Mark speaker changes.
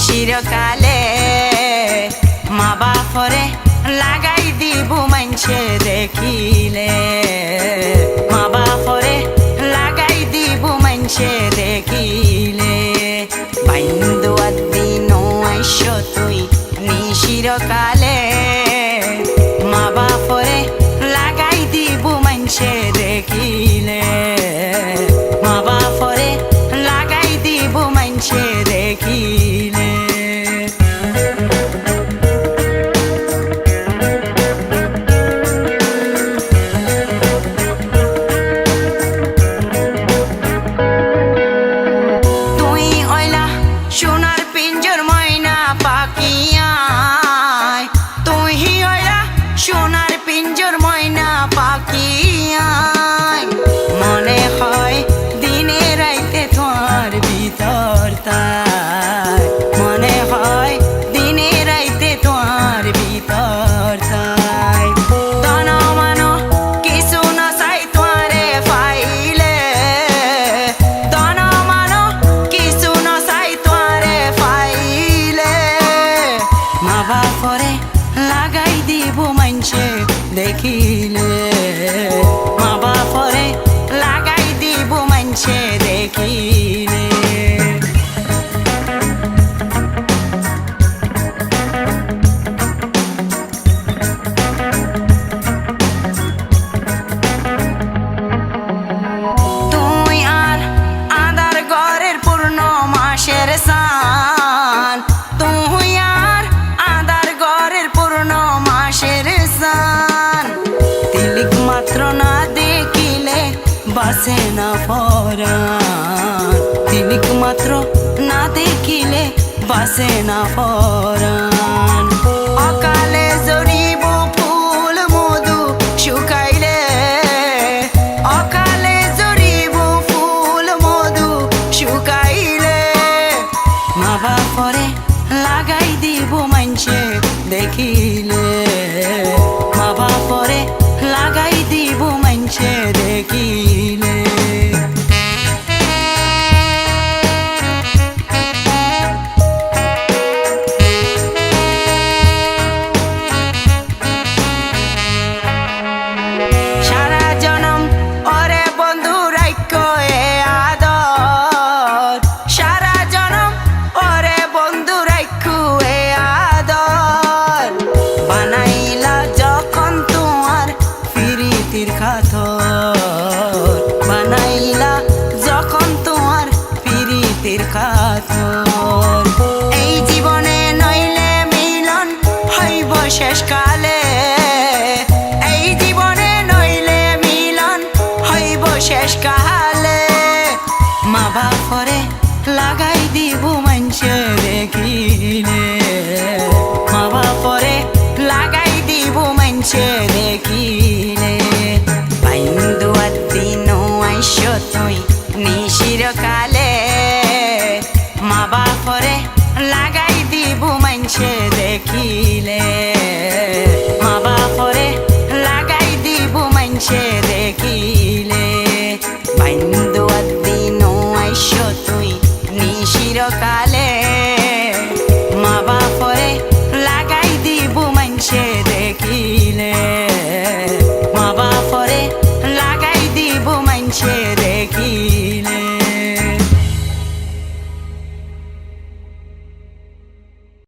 Speaker 1: চিরকালে মা বাপরে লাগাই দিব মানছে দেখিলে মা বাপরে লাগাই দিব মানছে দেখিলে বাইন্দুয়া দিন আইস তুই চিরকালে মা বাপরে লাগাই দিব মানছে দেখিলে মা বাপরে লাগাই দিব মানছে দেখিলে তুই ওইলা সোনার পিঞ্জর ময়না পাখিয়া তুই ওইলা সোনার পিঞ্জর ময়না পাখিয়া মনে হয় দিনে রাইতে তোমার ভিতর তাই মনে হয় দিনে রাইতে তোমার ভিতর তাই তন মানো কিছু না চাই তোমারে পাইলে তন মানো কিছু না চাই তোমারে পাইলে মা বাপরে লাগাই দিব মানছে দেখিলে মা বাপরে লাগাই দিব মানছে দেখিলে তুই আর আদার ঘরের পূর্ণ মাসের সান তুই আর আদার ঘরের পূর্ণ মাসের সান তিলিক মাত্র না দেখিলে বাসে না পরাণ তিলিক মাত্র না দেখিলে বাসে না পরাণ অকালে জড়িব ফুল মধু শুকাইলে অকালে জড়িব ফুল মধু শুকাইলে মা বাপরে লাগাই দিব মানছে দেখিলে মা বাপরে লাগাই দিব মানছে দেখিলে সারা জনম ওরে বন্ধু রাইখো এ আদর সারা জনম ওরে বন্ধু রাইখো এ আদর বানাইলা যখন তোমার প্রীতির খাতর বানাইলা যখন তোমার প্রীতির খাতর এই জীবনে নইলে মিলন হইব শেষকালে এই জীবনে নইলে মিলন হইব শেষকালে মা বাপরে লাগাই দিব মানছে দেখিলে মা বাপরে লাগাই দিব মানছে দেখিলে বাইন্দুয়া দিন আইস তুই চিরকালে মা বাপরে লাগাই দিব মানছে দেখিলে মা বাপরে লাগাই দিব মানছে দেখিলে বাইন্দুয়া দিন আইস তুই চিরকালে মা বাপরে লাগাই দিব মানছে দেখিলে মা বাপরে লাগাই দিব মানছে